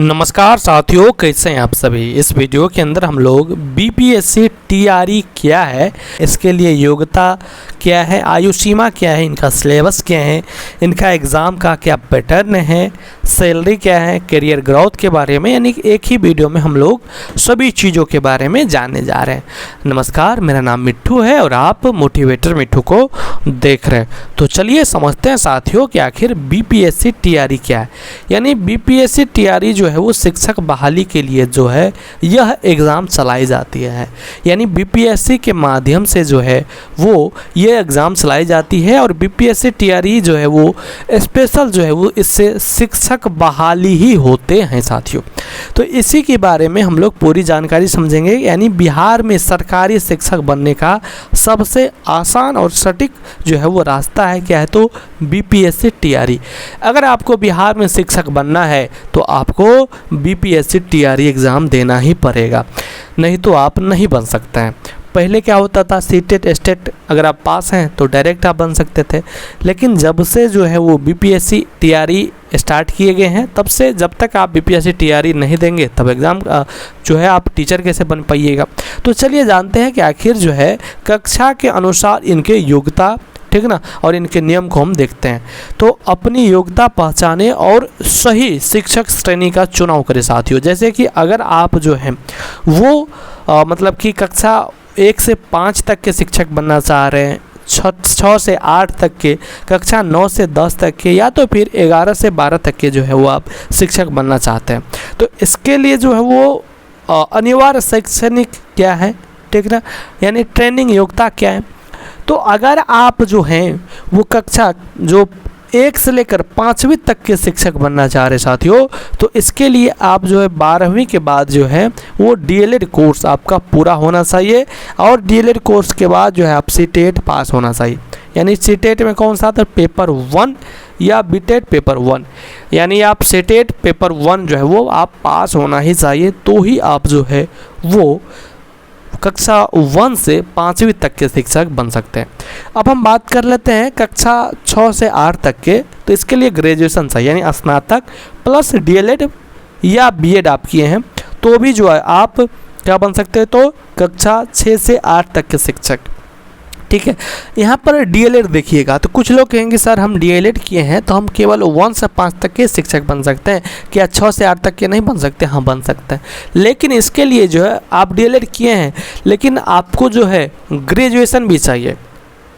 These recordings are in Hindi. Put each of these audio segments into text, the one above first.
नमस्कार साथियों, कैसे हैं आप सभी। इस वीडियो के अंदर हम लोग बीपीएससी टीआरई क्या है, इसके लिए योग्यता क्या है, आयु सीमा क्या है, इनका सिलेबस क्या है, इनका एग्ज़ाम का क्या पैटर्न है, सैलरी क्या है, करियर ग्रोथ के बारे में, यानी एक ही वीडियो में हम लोग सभी चीज़ों के बारे में जानने जा रहे हैं। नमस्कार, मेरा नाम मिट्ठू है और आप मोटिवेटर मिट्ठू को देख रहे हैं। तो चलिए समझते हैं साथियों कि आखिर बीपीएससी टीआरई क्या है। यानी बीपीएससी टीआरई जो है वो शिक्षक बहाली के लिए जो है यह एग्ज़ाम चलाई जाती है। यानी बीपीएससी के माध्यम से जो है वो ये एग्ज़ाम चलाई जाती है और बीपीएससी टीआरई जो है वो स्पेशल जो है वो इससे शिक्षक बहाली ही होते हैं साथियों। तो इसी के बारे में हम लोग पूरी जानकारी समझेंगे। यानी बिहार में सरकारी शिक्षक बनने का सबसे आसान और सटीक जो है वो रास्ता है क्या है, तो बीपीएससी टीआरई। अगर आपको बिहार में शिक्षक बनना है तो आपको बीपीएससी टीआरई एग्ज़ाम देना ही पड़ेगा, नहीं तो आप नहीं बन सकते हैं। पहले क्या होता था, सीटेट स्टेट अगर आप पास हैं तो डायरेक्ट आप बन सकते थे, लेकिन जब से जो है वो बीपीएससी टीआरई स्टार्ट किए गए हैं तब से जब तक आप बीपीएससी टीआरई नहीं देंगे तब एग्ज़ाम जो है आप टीचर कैसे बन पाइएगा। तो चलिए जानते हैं कि आखिर जो है कक्षा के अनुसार इनके योग्यता, ठीक ना, और इनके नियम को हम देखते हैं। तो अपनी योग्यता पहचाने और सही शिक्षक श्रेणी का चुनाव करें साथियों। जैसे कि अगर आप जो है वो मतलब कि कक्षा 1 से 5 तक के शिक्षक बनना चाह रहे हैं, 6 से 8 तक के, कक्षा 9 से 10 तक के, या तो फिर 11 से 12 तक के जो है वो आप शिक्षक बनना चाहते हैं, तो इसके लिए जो है वो अनिवार्य शैक्षणिक क्या है, ठीक ना, यानी ट्रेनिंग योग्यता क्या है। तो अगर आप जो हैं वो कक्षा जो 1 से लेकर 5वीं तक के शिक्षक बनना चाह रहे साथियों, तो इसके लिए आप जो है 12वीं के बाद जो है वो डीएलएड कोर्स आपका पूरा होना चाहिए और डीएलएड कोर्स के बाद जो है आप सीटेट पास होना चाहिए। यानी सीटेट में कौन सा था, पेपर 1 या बीटेट पेपर 1, यानी आप सीटेट पेपर 1 जो है वो आप पास होना ही चाहिए, तो ही आप जो है वो कक्षा 1 से 5वीं तक के शिक्षक बन सकते हैं। अब हम बात कर लेते हैं कक्षा 6 से 8 तक के, तो इसके लिए ग्रेजुएशन चाहिए, यानी स्नातक प्लस डीएलएड या बीएड आप किए हैं तो भी जो है आप क्या बन सकते हैं, तो कक्षा 6 से 8 तक के शिक्षक, ठीक है। यहाँ पर डीएलएड देखिएगा तो कुछ लोग कहेंगे सर हम डीएलएड किए हैं तो हम केवल 1 से 5 तक के शिक्षक बन सकते हैं, क्या 6 से 8 तक के नहीं बन सकते? हाँ बन सकते हैं, लेकिन इसके लिए जो है आप डीएलएड किए हैं लेकिन आपको जो है ग्रेजुएशन भी चाहिए,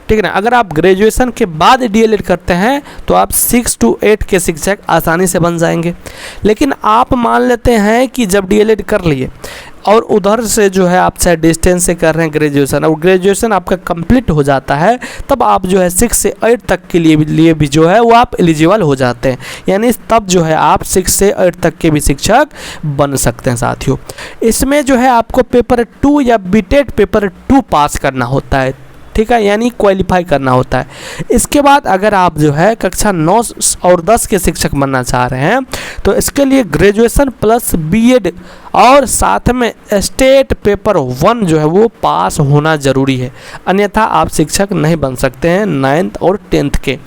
ठीक है ना। अगर आप ग्रेजुएशन के बाद डीएलएड करते हैं तो आप 6 से 8 के शिक्षक आसानी से बन जाएंगे। लेकिन आप मान लेते हैं कि जब डीएलएड कर लिए और उधर से जो है आप चाहे डिस्टेंस से कर रहे हैं ग्रेजुएशन, और ग्रेजुएशन आपका कंप्लीट हो जाता है, तब आप जो है 6 से 8 तक के लिए भी जो है वो आप एलिजिबल हो जाते हैं। यानी तब जो है आप 6 से 8 तक के भी शिक्षक बन सकते हैं साथियों। इसमें जो है आपको पेपर 2 या बीटेट पेपर 2 पास करना होता है, ठीक है, यानी क्वालिफाई करना होता है। इसके बाद अगर आप जो है कक्षा 9 और 10 के शिक्षक बनना चाह रहे हैं तो इसके लिए ग्रेजुएशन प्लस बीएड और साथ में स्टेट पेपर 1 जो है वो पास होना ज़रूरी है, अन्यथा आप शिक्षक नहीं बन सकते हैं 9th और 10th के।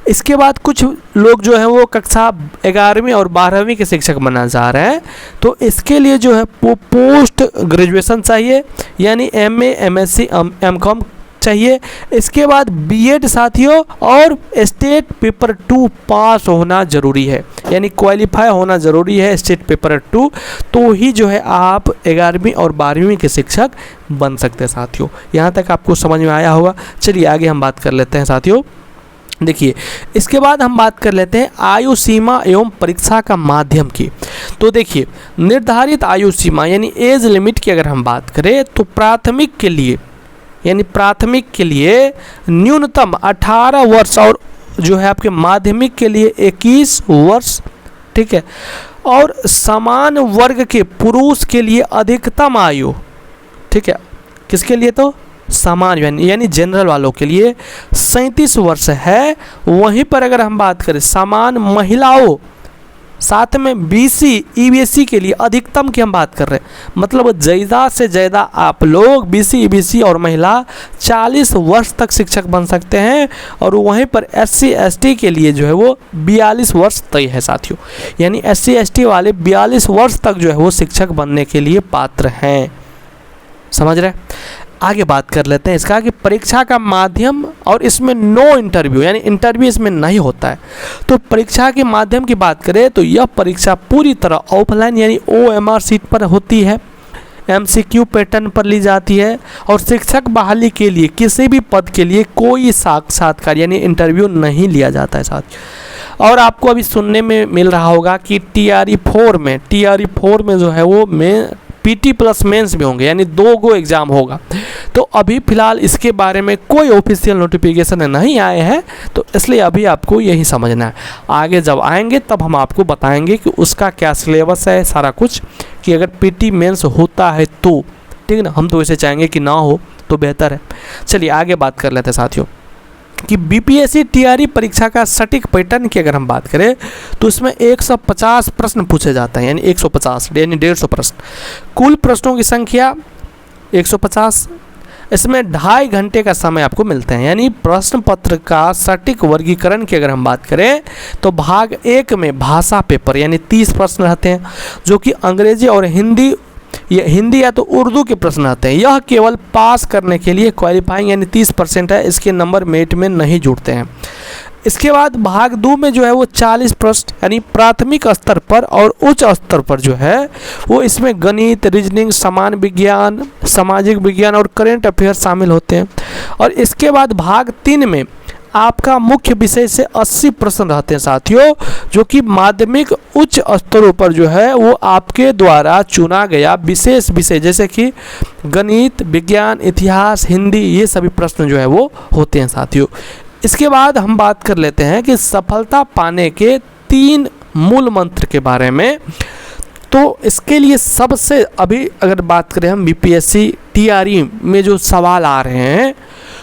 इसके बाद कुछ लोग जो है वो कक्षा 11वीं और 12वीं के शिक्षक बनना चाह रहे हैं, तो इसके लिए जो है पोस्ट ग्रेजुएशन चाहिए, यानी एमए, एमएससी, एमकॉम चाहिए। इसके बाद बीएड साथियों और स्टेट पेपर 2 पास होना ज़रूरी है, यानी क्वालिफाई होना ज़रूरी है स्टेट पेपर 2, तो ही जो है आप 11वीं और 12वीं के शिक्षक बन सकते हैं साथियों। यहाँ तक आपको समझ में आया होगा। चलिए आगे हम बात कर लेते हैं साथियों। देखिए इसके बाद हम बात कर लेते हैं आयु सीमा एवं परीक्षा का माध्यम की। तो देखिए निर्धारित आयु सीमा यानी एज लिमिट की अगर हम बात करें तो प्राथमिक के लिए, यानी प्राथमिक के लिए न्यूनतम 18 वर्ष और जो है आपके माध्यमिक के लिए 21 वर्ष, ठीक है, और समान वर्ग के पुरुष के लिए अधिकतम आयु, ठीक है, किसके लिए, तो समान यानी जनरल वालों के लिए 37 वर्ष है। वहीं पर अगर हम बात करें समान महिलाओं साथ में बीसी ईबीसी के लिए अधिकतम की हम बात कर रहे हैं, मतलब ज़्यादा से ज़्यादा आप लोग बीसी ईबीसी और महिला 40 वर्ष तक शिक्षक बन सकते हैं, और वहीं पर एससी एसटी के लिए जो है वो 42 वर्ष तय है साथियों। यानी एससी एसटी वाले 42 वर्ष तक जो है वो शिक्षक बनने के लिए पात्र हैं। समझ रहे? आगे बात कर लेते हैं इसका कि परीक्षा का माध्यम, और इसमें नो इंटरव्यू यानी इंटरव्यू इसमें नहीं होता है। तो परीक्षा के माध्यम की बात करें तो यह परीक्षा पूरी तरह ऑफलाइन यानी OMR सीट पर होती है, MCQ पैटर्न पर ली जाती है, और शिक्षक बहाली के लिए किसी भी पद के लिए कोई साक्षात्कार यानी इंटरव्यू नहीं लिया जाता है साथ। और आपको अभी सुनने में मिल रहा होगा कि TRE 4 में जो है वो PT प्लस मेंस भी होंगे, यानी 2 गो एग्ज़ाम होगा। तो अभी फ़िलहाल इसके बारे में कोई ऑफिशियल नोटिफिकेशन नहीं आए हैं, तो इसलिए अभी आपको यही समझना है। आगे जब आएंगे तब हम आपको बताएंगे कि उसका क्या सिलेबस है, सारा कुछ, कि अगर PT मेंस होता है तो ठीक है ना। हम तो इसे चाहेंगे कि ना हो तो बेहतर है। चलिए आगे बात कर लेते हैं साथियों कि BPSC TRE परीक्षा का सटीक पैटर्न की अगर हम बात करें तो इसमें 150 प्रश्न पूछे जाते हैं, यानी 150 यानी 150 प्रश्न। कुल प्रश्नों की संख्या 150। इसमें 2.5 घंटे का समय आपको मिलते हैं। यानी प्रश्न पत्र का सटीक वर्गीकरण की अगर हम बात करें तो भाग 1 में भाषा पेपर यानी 30 प्रश्न रहते हैं, जो कि अंग्रेजी और हिंदी या तो उर्दू के प्रश्न आते हैं। यह केवल पास करने के लिए क्वालिफाइंग यानी 30% है, इसके नंबर मेरिट में नहीं जुड़ते हैं। इसके बाद भाग 2 में जो है वो 40 प्रश्न यानी प्राथमिक स्तर पर और उच्च स्तर पर जो है वो इसमें गणित, रीजनिंग, समान विज्ञान, सामाजिक विज्ञान और करेंट अफेयर शामिल होते हैं। और इसके बाद भाग 3 में आपका मुख्य विषय से 80 प्रश्न रहते हैं साथियों, जो कि माध्यमिक उच्च स्तरों पर जो है वो आपके द्वारा चुना गया विशेष विषय जैसे कि गणित, विज्ञान, इतिहास, हिंदी, ये सभी प्रश्न जो है वो होते हैं साथियों। इसके बाद हम बात कर लेते हैं कि सफलता पाने के 3 मूल मंत्र के बारे में। तो इसके लिए सबसे अभी अगर बात करें हम BPSC TRE में जो सवाल आ रहे हैं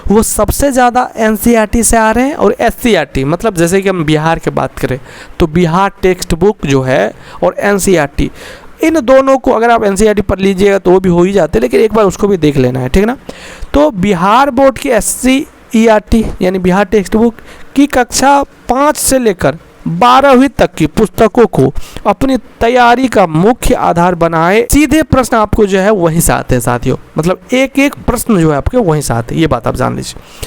वो सबसे ज़्यादा NCERT से आ रहे हैं, और SCERT मतलब जैसे कि हम बिहार की बात करें तो बिहार टेक्स्ट बुक जो है और NCERT, इन दोनों को अगर आप NCERT पढ़ लीजिएगा तो वो भी हो ही जाते हैं, लेकिन एक बार उसको भी देख लेना है, ठीक ना। तो बिहार बोर्ड की SCERT यानी बिहार टेक्स्ट बुक की कक्षा 5 से लेकर 12वीं तक की पुस्तकों को अपनी तैयारी का मुख्य आधार बनाए। सीधे प्रश्न आपको जो है वहीं से आते हैं साथियों, मतलब एक एक प्रश्न जो है आपके वहीं से आते हैं, ये बात आप जान लीजिए।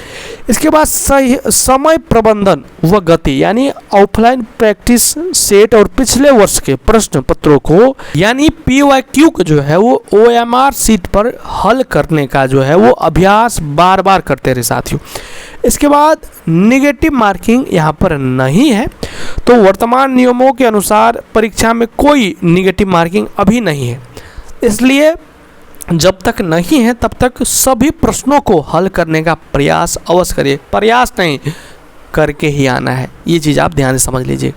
इसके बाद सही समय प्रबंधन व गति यानी ऑफलाइन प्रैक्टिस सेट और पिछले वर्ष के प्रश्न पत्रों को यानी PYQ को जो है वो OMR सीट पर हल करने का जो है वो अभ्यास बार बार करते रहे साथियों। इसके बाद निगेटिव मार्किंग यहाँ पर नहीं है, तो वर्तमान नियमों के अनुसार परीक्षा में कोई निगेटिव मार्किंग अभी नहीं है, इसलिए जब तक नहीं है तब तक सभी प्रश्नों को हल करने का प्रयास अवश्य करिए। प्रयास नहीं, करके ही आना है, ये चीज़ आप ध्यान से समझ लीजिए।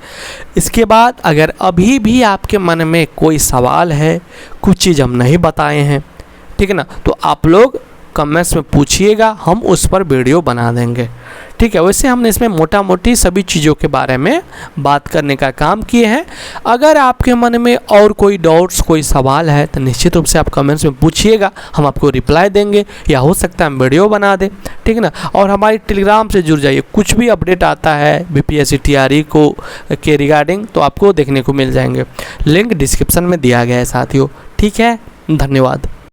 इसके बाद अगर अभी भी आपके मन में कोई सवाल है, कुछ चीज़ हम नहीं बताए हैं, ठीक है ना, तो आप लोग कमेंट्स में पूछिएगा, हम उस पर वीडियो बना देंगे, ठीक है। वैसे हमने इसमें मोटा मोटी सभी चीज़ों के बारे में बात करने का काम किए हैं। अगर आपके मन में और कोई डाउट्स, कोई सवाल है तो निश्चित रूप से आप कमेंट्स में पूछिएगा, हम आपको रिप्लाई देंगे, या हो सकता है हम वीडियो बना दें, ठीक है ना। और हमारी टेलीग्राम से जुड़ जाइए, कुछ भी अपडेट आता है BPSC TRE को के रिगार्डिंग तो आपको देखने को मिल जाएंगे। लिंक डिस्क्रिप्शन में दिया गया है साथियों, ठीक है। धन्यवाद।